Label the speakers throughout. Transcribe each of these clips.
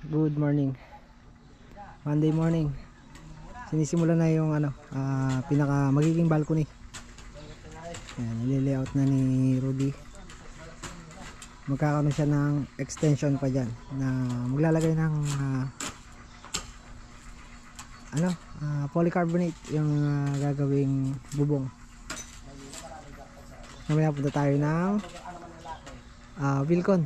Speaker 1: Good morning. Monday morning. Sinisimula na yung pinaka magiging balcony. Ayan, nililayout na ni Rudy. Magkakaroon siya ng extension pa dyan na maglalagay ng polycarbonate yung gagawing bubong. Mamaya punta tayo ng Wilcon.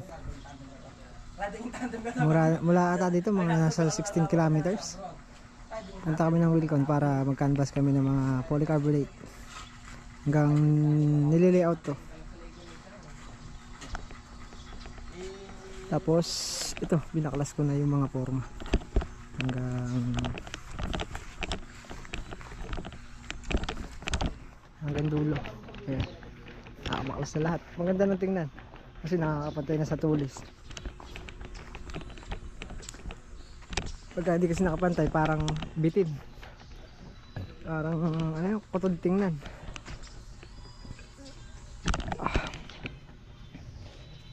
Speaker 1: Mula ata dito mga nasa 16 kilometers. Punta kami ng Wilcon para mag-canvas kami ng mga polycarbonate. Hanggang nililayout to. Tapos ito, binaklas ko na yung mga forma. Hanggang dulo. Ayan. Makaklas na lahat. Maganda ng tingnan. Kasi nakakapantay na sa tulis. Pagka hindi kasi nakapantay, parang bitin. Parang kutod tingnan.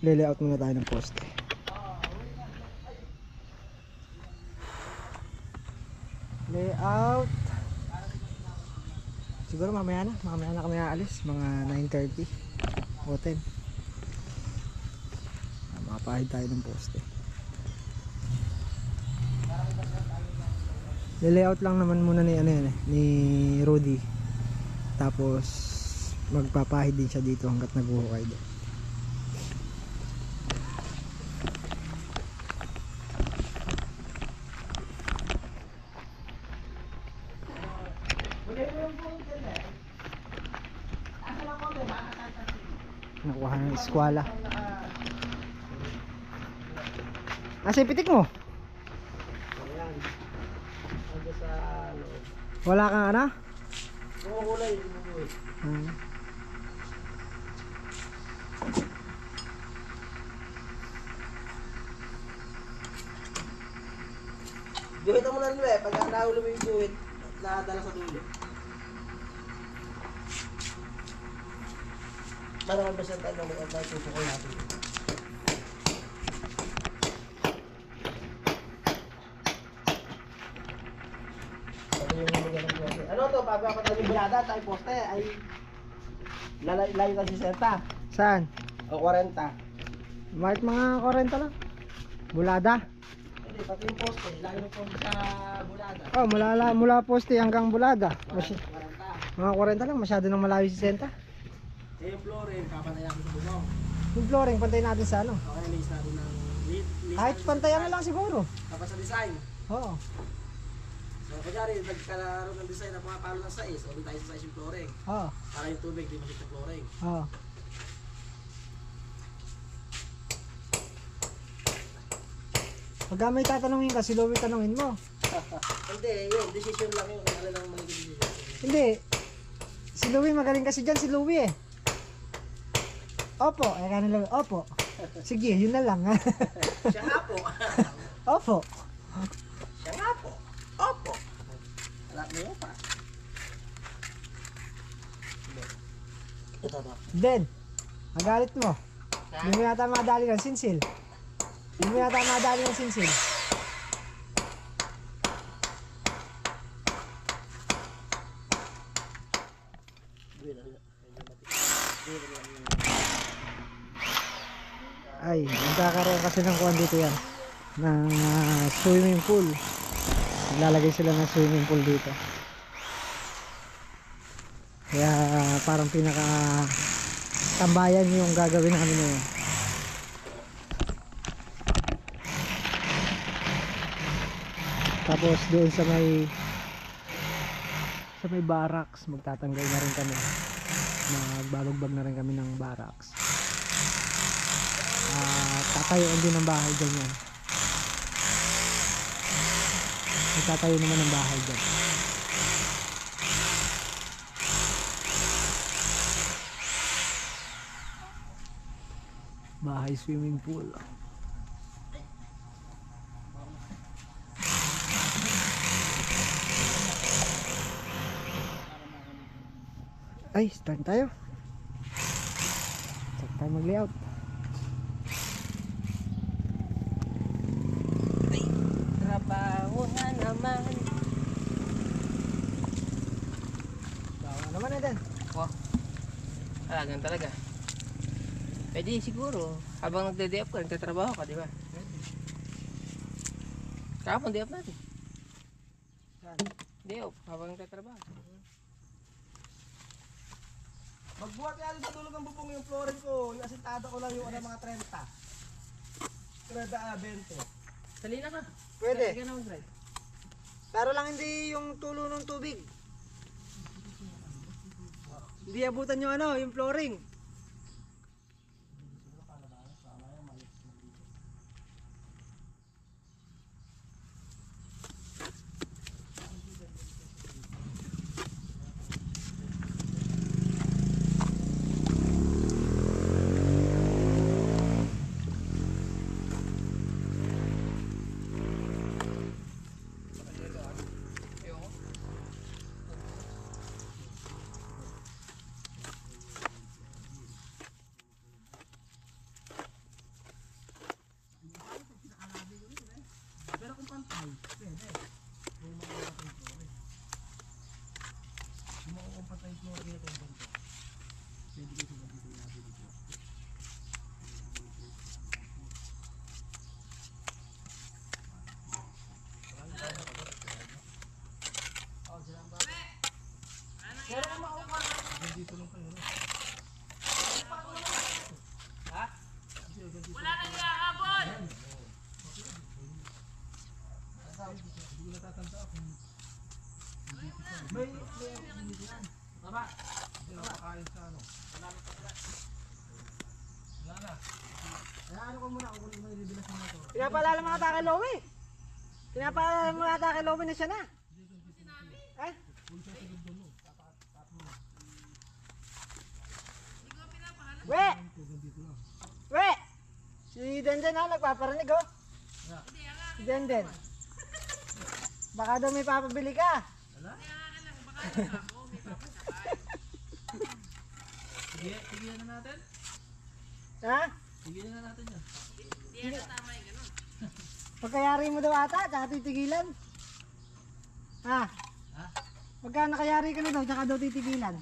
Speaker 1: Layout muna tayo ng poste. Layout. Siguro mamaya na kami aalis, mga 9:30 o 10. Makapahid tayo ng poste. Layout lang naman muna ni Rudy. Tapos magpapahid din siya dito hangga't naghuhukay doon. Nakuha ng eskwala. Asa pitik mo? Wala kang ano?
Speaker 2: Kulay. Guhit mo na nila pagka nahuli mo yung guhit, nakadala sa dulo. Para mabasa tayo ng mga tutukol natin. Ano to, bago ako tayo bulada, tayo poste, ay layo ka si Seta.
Speaker 1: Saan?
Speaker 2: O 40.
Speaker 1: Bakit mga 40 lang? Bulada?
Speaker 2: Hindi, pati yung poste, layo po sa bulada.
Speaker 1: Oh, mula poste hanggang bulada.
Speaker 2: 40.
Speaker 1: Mga 40 lang, masyado nang malayo si Senta.
Speaker 2: Eh, yung flooring, kapantay natin sa bubong.
Speaker 1: Yung flooring, pantay natin sa ano.
Speaker 2: Okay, list natin ng
Speaker 1: Kahit pantayan na lang siguro.
Speaker 2: Tapos sa design.
Speaker 1: Oo.
Speaker 2: So, kunyari, nagkalaro ng design na pumapalo ng size, o tayo sa size yung flooring.
Speaker 1: Oo.
Speaker 2: Para yung tubig, di masip yung flooring.
Speaker 1: Oo. Pagka may tatanungin ka, si Louie tanungin mo.
Speaker 2: Hindi, yun, decision lang yun. Ano lang magiging decision.
Speaker 1: Hindi. Si Louie magaling kasi dyan, si Louie eh. Opo, ka na Louie. Opo. Sige, yun na lang.
Speaker 2: Siya nga po.
Speaker 1: Opo.
Speaker 2: Siya nga po. Opo. Alam mo yun pa. Ito to.
Speaker 1: Den, magalit mo. Hindi mo yata madali ng sinsil. Hindi mo yata madali ng sinsil. Ay, magkakaroon kasi ng kuwan dito yan. Ng swimming pool. Lalagay sila ng swimming pool dito. Kaya parang pinaka tambayan yung gagawin namin ngayon. Tapos doon sa may barracks magtatanggal na rin kami. Magbabagbag na rin kami ng barracks. Tatayuan din ng bahay dyan yan. Magtatayo naman ng bahay dyan. Bahay swimming pool. Ay, start tayo. Start tayo mag-layout. Ay.
Speaker 3: trabaho na naman.
Speaker 1: Bawa naman natin.
Speaker 3: Oh, alagan talaga. Pwede siguro, habang nagde-day off ka, nagtatrabaho ka, di ba? Kahapon day off natin.
Speaker 1: Saan?
Speaker 3: Day off, habang nagtatrabaho.
Speaker 2: Magbuhat nga rin sa tulog ng bubong yung flooring ko. Yung asintado ko lang yung mga 30. 20.
Speaker 3: Salina ka.
Speaker 1: Pwede.
Speaker 3: Sige na mag-drive.
Speaker 1: Pero lang hindi yung tulo ng tubig. Hindi abutan yung ano, yung flooring.
Speaker 2: Pero kung pantay, pwede. Kung makakapantay yung flooring. Kung makakapantay yung flooring ito yung ganito. Pwede ko sila dito yung nabi dito. Pero kung makakapantay, dito lang kayo.
Speaker 3: Ha?
Speaker 2: Wala na niya habol! Hindi ko natatanda kung may tama. Hindi na makain sa ano. Wala na. Kaya ano ko muna kung may bibilas mo na ito.
Speaker 1: Pinapaalala mo ata kay Lowe. Pinapaalala mo ata kay Lowe na siya na. Eh? We! We! Si Denden ha, nagpaparinig oh. Si Denden. Baka daw may papabili ka.
Speaker 2: Sige, tigilan na natin.
Speaker 1: Ha?
Speaker 2: Tigilan na natin yan.
Speaker 1: Pagkayari mo daw ata, tsaka titigilan. Ha?
Speaker 2: Ha?
Speaker 1: Pagka nakayari ka na daw, tsaka daw titigilan.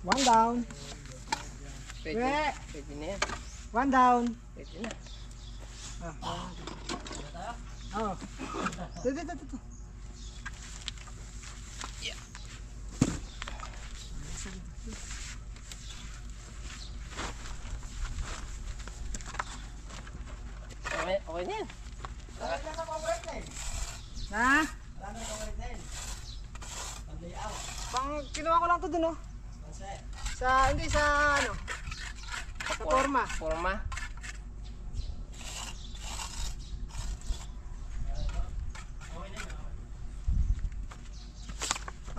Speaker 1: One down.
Speaker 3: Pwede.
Speaker 1: We!
Speaker 3: Pwede na yan.
Speaker 1: One down.
Speaker 3: Pwede na.
Speaker 1: Oh. Dito.
Speaker 3: Okay, okay na yan.
Speaker 2: Wala na sa paborite na eh.
Speaker 1: Ha?
Speaker 2: Wala na sa paborite na eh. Pang-layout.
Speaker 1: Kinuha ko lang to dun oh.
Speaker 2: Kasi,
Speaker 1: Hindi sa ano. Sa forma.
Speaker 3: Forma.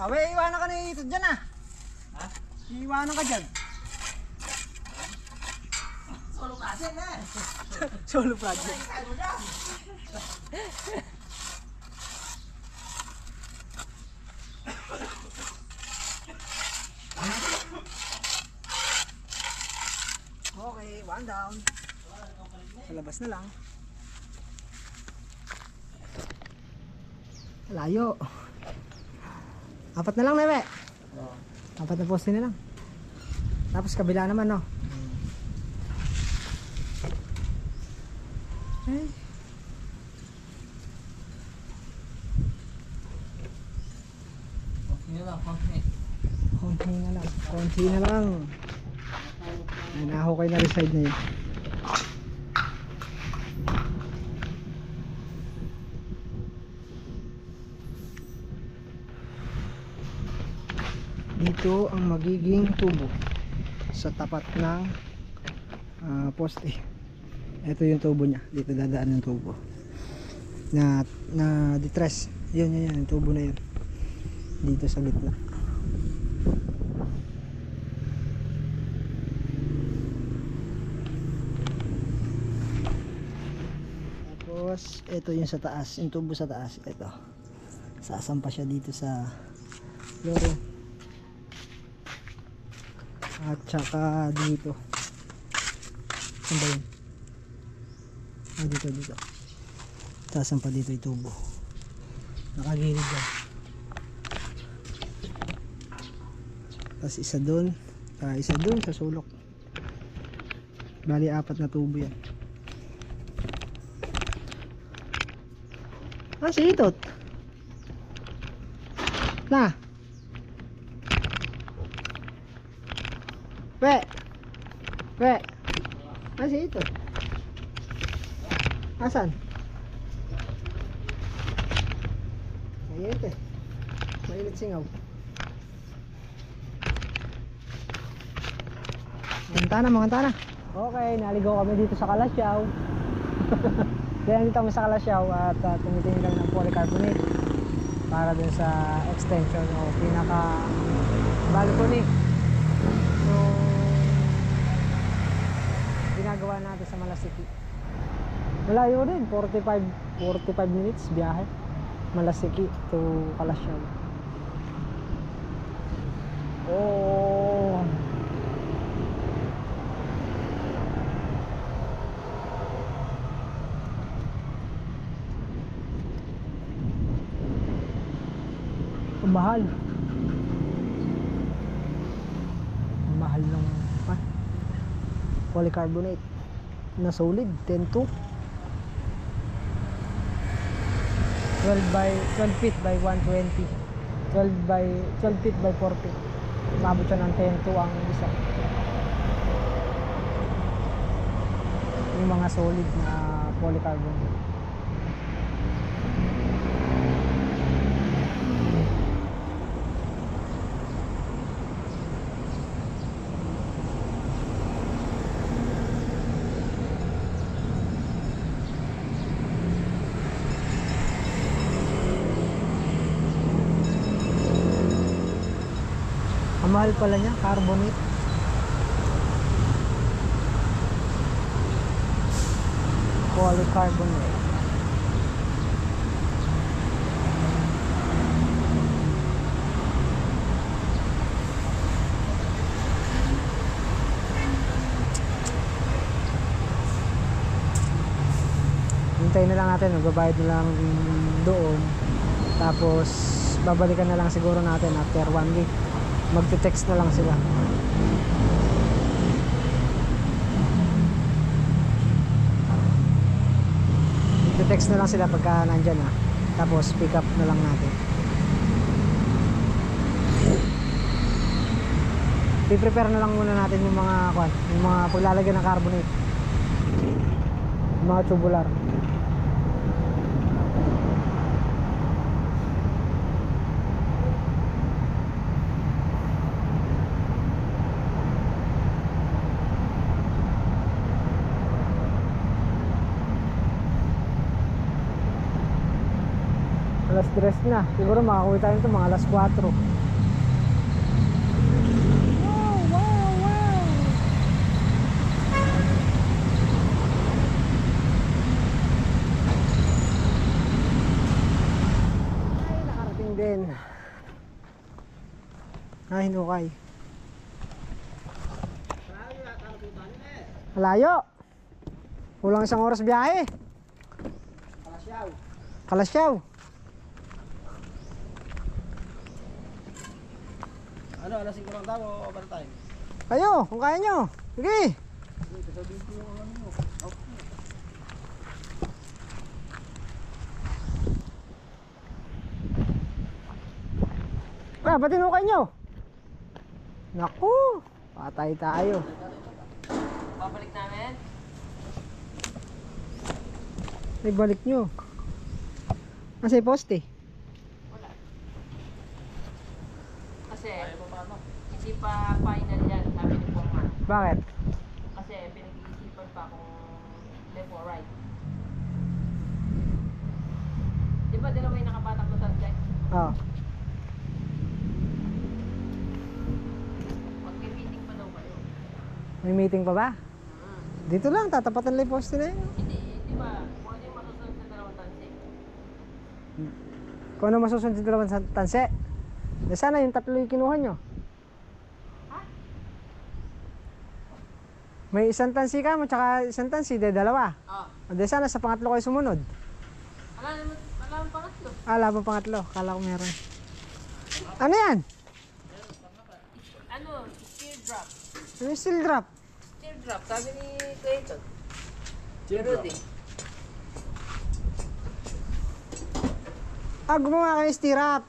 Speaker 1: We, iwanan ka na ito dyan ah.
Speaker 2: ha?
Speaker 1: Iwanan ka dyan.
Speaker 2: Solo kasi na eh.
Speaker 1: Solo project.
Speaker 2: Kaya mo dyan.
Speaker 1: Okay, one down. Sa labas na lang. Layo. Apat na lang, Nebe. Apat na poste na lang. Tapos kabila naman, no? Ay.
Speaker 3: Konti na lang, konti.
Speaker 1: Konti na lang. Konti na lang. Ay, nahukay na rin side na yun. Dito ang magiging tubo sa tapat ng poste. Ito yung tubo niya. Dito dadaan yung tubo na detress. Yun yung tubo na yun dito sa gitna. Tapos ito yung sa taas, yung tubo sa taas. Ito sasampa siya dito sa Loro. At saka dito. Saan ba yun? Dito. Tasan pa dito yung tubo. Nakagilid yan. Tapos isa doon sa sulok. Bali 4 na tubo yan. Si Itot na si Itot asan? Mainit singaw. Manganta na. Okay, naligaw kami dito sa Kalasyaw. Kaya dito kami sa Kalasyaw at tumitingin kami ng polycarbonate para dun sa extension o pinaka balcony. So ginagawa natin sa Malasiki. Malayo rin, 45 minutes biyahe. Malasiki to Kalasyaw. Oh. Mahal ng polycarbonate na solid 10-2 12 feet by 120 12 feet by 4 feet umabot siya ng 10-2 ang isa. Yung mga solid na polycarbonate. Ang mahal pala niya, carbonate. Polycarbonate. Hintayin na lang natin, magbabayad na lang doon. Tapos babalikan na lang siguro natin after 1 week. Magte-text na lang sila. Magte-text na lang sila pagka nandyan na. Tapos pick up na lang natin. I-prepare na lang muna natin yung mga paglalagyan ng carbonate. Yung mga tubular. Alas 3 na. Siguro makakuha tayo nito mga alas 4. Wow. Ay, nakarating din. Ay, hinukay. Malayo. Kulang 1 oras biyahe. Kalasyaw.
Speaker 2: Ano, alas 5 lang daw o overtime?
Speaker 1: Kayo, kung kaya nyo. Sige.
Speaker 2: Sasabihin ko yung ano mo.
Speaker 1: Ba't tinukay nyo? Naku, patay tayo.
Speaker 3: Babalik namin.
Speaker 1: May balik nyo. Nasa yung poste.
Speaker 3: Wala. Kasi hindi pa final yan, sabi ni Pongman.
Speaker 1: Bakit?
Speaker 3: Kasi pinag-iisipan pa kung left or right. Di ba dalawa yung nakapatak na subject?
Speaker 1: Oo.
Speaker 3: Mag-meeting pa daw kayo.
Speaker 1: May meeting pa ba? Dito lang, tatapatan lang yung poste na yun.
Speaker 3: Hindi, di ba? Kung ano yung masusunod sa dalawang tansi?
Speaker 1: Kung ano masusunod sa dalawang tanse? Eh, sana yung tatlo yung kinuha nyo. May isang tansi ka mo, tsaka isang tansi, de dalawa. O de sana sa pangatlo kayo sumunod.
Speaker 3: Wala ang pangatlo.
Speaker 1: Wala pa pangatlo, kala ko meron. Ano yan?
Speaker 3: Ano? Teardrop.
Speaker 1: Ano yung steel drop?
Speaker 3: Teardrop, sabi ni Clayton. Rudy.
Speaker 1: Ah, gumawa kayo ng stirrup.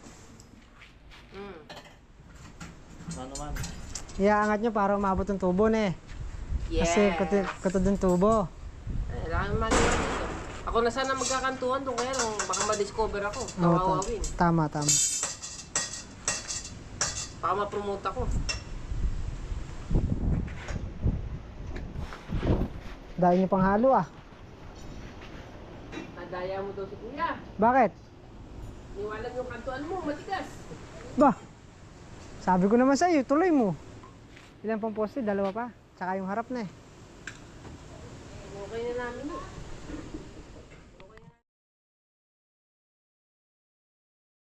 Speaker 2: Ano man?
Speaker 1: Iaangat nyo para umabot ng tubo na eh.
Speaker 3: Yes.
Speaker 1: Kasi katod ng tubo.
Speaker 3: Eh, kailangan maniwala dito. Ako na sana magkakantuhan doon, kaya lang baka ma-discover ako.
Speaker 1: Oo,
Speaker 3: Kawawawin.
Speaker 1: tama, tama.
Speaker 3: Baka ma-promote ako.
Speaker 1: Dahil nyo pang halo ah.
Speaker 3: Nadaya mo daw si Kuya.
Speaker 1: Bakit?
Speaker 3: Niwalag yung kantuan mo, matigas.
Speaker 1: Bah, sabi ko naman sa'yo, tuloy mo. Ilan pang poste? Dalawa pa. Tsaka yung harap na eh.
Speaker 3: Okay na namin yun.